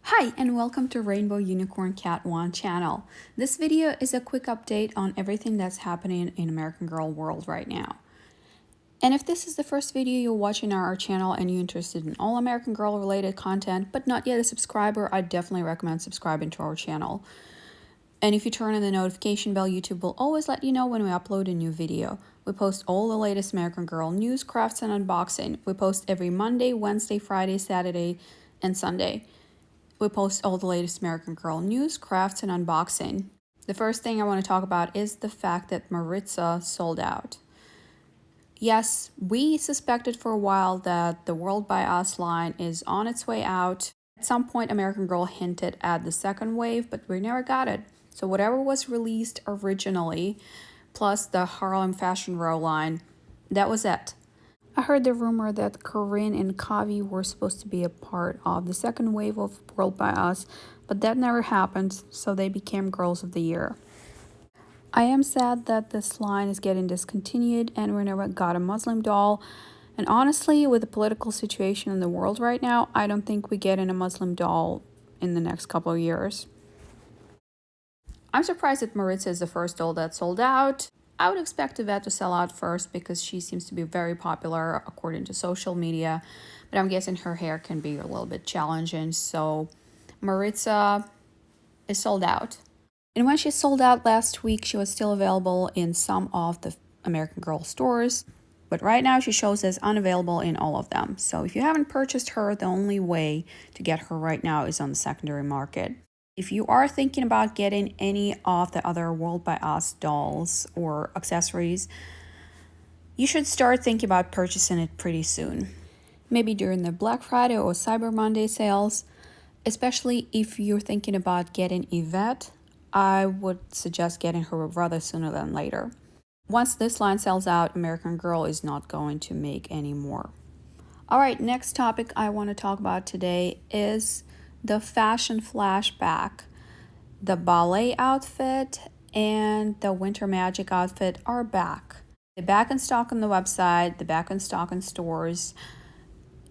Hi and welcome to Rainbow Unicorn Cat 1 channel. This video is a quick update on everything that's happening in American Girl world right now. And if this is the first video you're watching on our channel and you're interested in all American Girl related content but not yet a subscriber, I definitely recommend subscribing to our channel. And if you turn on the notification bell, YouTube will always let you know when we upload a new video. We post all the latest American Girl news, crafts, and unboxing. We post every Monday, Wednesday, Friday, Saturday, and Sunday. We post all the latest American Girl news, crafts, and unboxing. The first thing I want to talk about is the fact that Maritza sold out. Yes, we suspected for a while that the World by Us line is on its way out. At some point, American Girl hinted at the second wave, but we never got it. So whatever was released originally, plus the Harlem Fashion Row line, that was it. I heard the rumor that Corinne and Kavi were supposed to be a part of the second wave of World by Us, but that never happened, so they became Girls of the Year. I am sad that this line is getting discontinued and we never got a Muslim doll. And honestly, with the political situation in the world right now, I don't think we get in a Muslim doll in the next couple of years. I'm surprised that Maritza is the first doll that sold out. I would expect Yvette to sell out first because she seems to be very popular according to social media, but I'm guessing her hair can be a little bit challenging, so Maritza is sold out. And when she sold out last week, she was still available in some of the American Girl stores, but right now she shows as unavailable in all of them. So if you haven't purchased her, the only way to get her right now is on the secondary market. If you are thinking about getting any of the other World by Us dolls or accessories, you should start thinking about purchasing it pretty soon. Maybe during the Black Friday or Cyber Monday sales, especially if you're thinking about getting Yvette, I would suggest getting her rather sooner than later. Once this line sells out, American Girl is not going to make any more. Alright, next topic I want to talk about today is the fashion flashback. The ballet outfit and the winter magic outfit are back. They're back in stock on the website, they're back in stock in stores.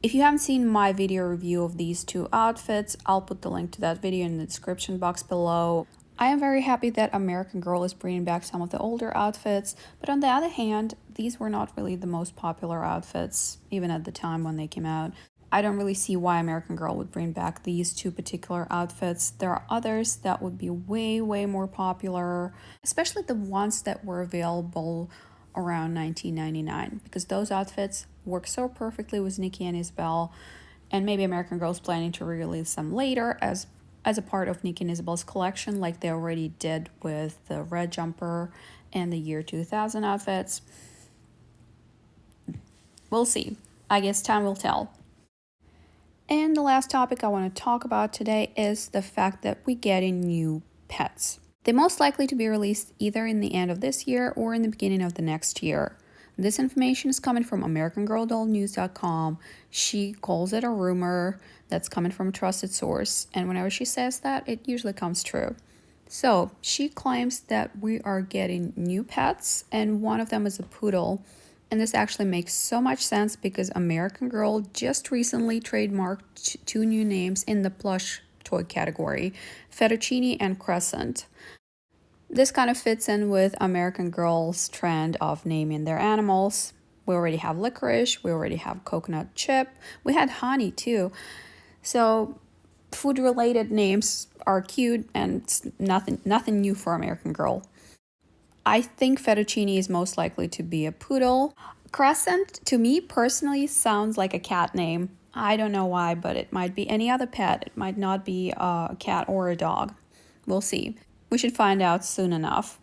If you haven't seen my video review of these two outfits, I'll put the link to that video in the description box below. I am very happy that American Girl is bringing back some of the older outfits, but on the other hand, these were not really the most popular outfits, even at the time when they came out. I don't really see why American Girl would bring back these two particular outfits. There are others that would be way more popular, especially the ones that were available around 1999, because those outfits work so perfectly with Nikki and Isabel, and maybe American Girl's planning to release them later as a part of Nikki and Isabel's collection, like they already did with the red jumper and the year 2000 outfits. We'll see. I guess time will tell. And the last topic I want to talk about today is the fact that we're getting new pets. They're most likely to be released either in the end of this year or in the beginning of the next year. This information is coming from AmericanGirlDollNews.com. She calls it a rumor that's coming from a trusted source, and whenever she says that, it usually comes true. So she claims that we are getting new pets, and one of them is a poodle. And this actually makes so much sense because American Girl just recently trademarked two new names in the plush toy category, Fettuccine and Crescent. This kind of fits in with American Girl's trend of naming their animals. We already have Licorice, we already have Coconut Chip, we had Honey too. So food-related names are cute and it's nothing new for American Girl. I think Fettuccine is most likely to be a poodle. Crescent, to me personally, sounds like a cat name. I don't know why, but it might be any other pet. It might not be a cat or a dog. We'll see. We should find out soon enough.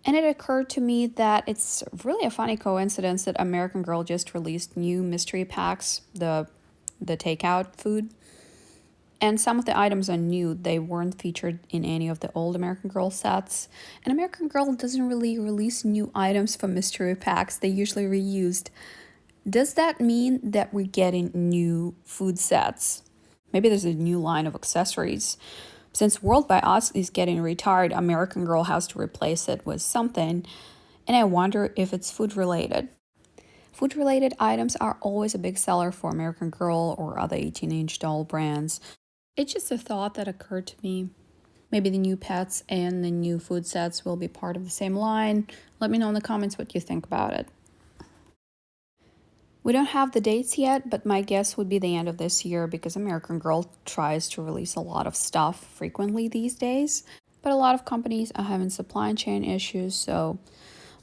And it occurred to me that it's really a funny coincidence that American Girl just released new mystery packs, the takeout food. And some of the items are new. They weren't featured in any of the old American Girl sets. And American Girl doesn't really release new items for mystery packs. They're usually reused. Does that mean that we're getting new food sets? Maybe there's a new line of accessories. Since World by Us is getting retired, American Girl has to replace it with something. And I wonder if it's food related. Food-related items are always a big seller for American Girl or other 18-inch doll brands. It's just a thought that occurred to me. Maybe the new pets and the new food sets will be part of the same line. Let me know in the comments what you think about it. We don't have the dates yet, but my guess would be the end of this year because American Girl tries to release a lot of stuff frequently these days. But a lot of companies are having supply chain issues, so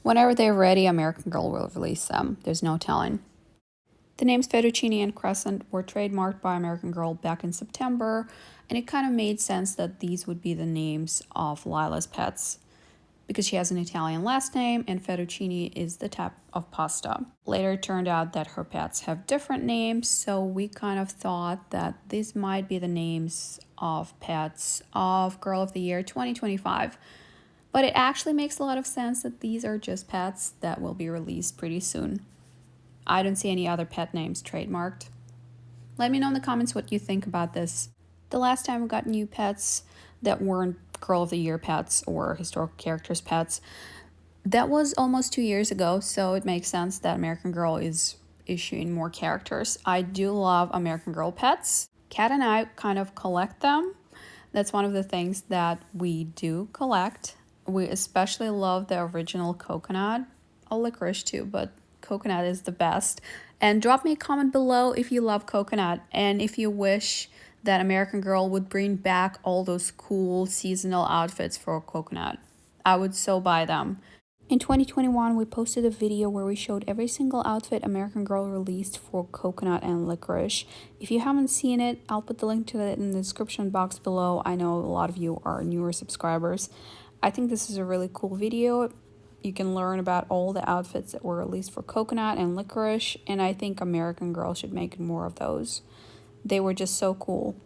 whenever they're ready, American Girl will release them. There's no telling. The names Fettuccine and Crescent were trademarked by American Girl back in September, and it kind of made sense that these would be the names of Lila's pets because she has an Italian last name and fettuccine is the type of pasta. Later it turned out that her pets have different names, so we kind of thought that these might be the names of pets of Girl of the Year 2025. But it actually makes a lot of sense that these are just pets that will be released pretty soon. I don't see any other pet names trademarked. Let me know in the comments what you think about this. The last time we got new pets that weren't Girl of the Year pets or historical characters pets, that was almost 2 years ago, so it makes sense that American Girl is issuing more characters. I do love American Girl pets. Kat and I kind of collect them. That's one of the things that we do collect. We especially love the original Coconut, a Licorice too, but Coconut is the best. And drop me a comment below if you love Coconut and if you wish that American Girl would bring back all those cool seasonal outfits for Coconut. I would so buy them. In 2021, we posted a video where we showed every single outfit American Girl released for Coconut and Licorice. If you haven't seen it, I'll put the link to it in the description box below. I know a lot of you are newer subscribers. I think this is a really cool video. You can learn about all the outfits that were released for Coconut and Licorice, and I think American Girl should make more of those. They were just so cool.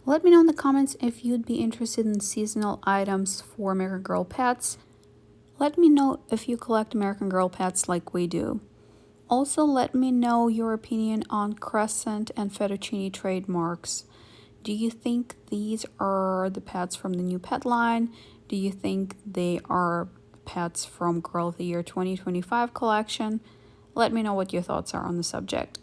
Let me know in the comments if you'd be interested in seasonal items for American Girl pets. Let me know if you collect American Girl pets like we do. Also, let me know your opinion on Crescent and Fettuccine trademarks. Do you think these are the pets from the new pet line? Do you think they are pets from Girl of the Year 2025 collection? Let me know what your thoughts are on the subject.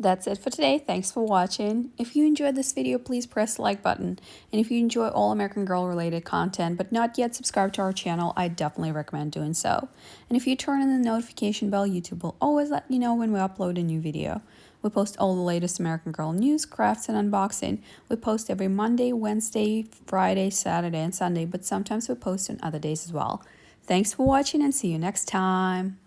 That's it for today. Thanks for watching. If you enjoyed this video, please press the like button. And if you enjoy all American Girl related content but not yet subscribed to our channel, I definitely recommend doing so. And if you turn on the notification bell, YouTube will always let you know when we upload a new video. We post all the latest American Girl news, crafts, and unboxing. We post every Monday, Wednesday, Friday, Saturday, and Sunday, but sometimes we post on other days as well. Thanks for watching and see you next time.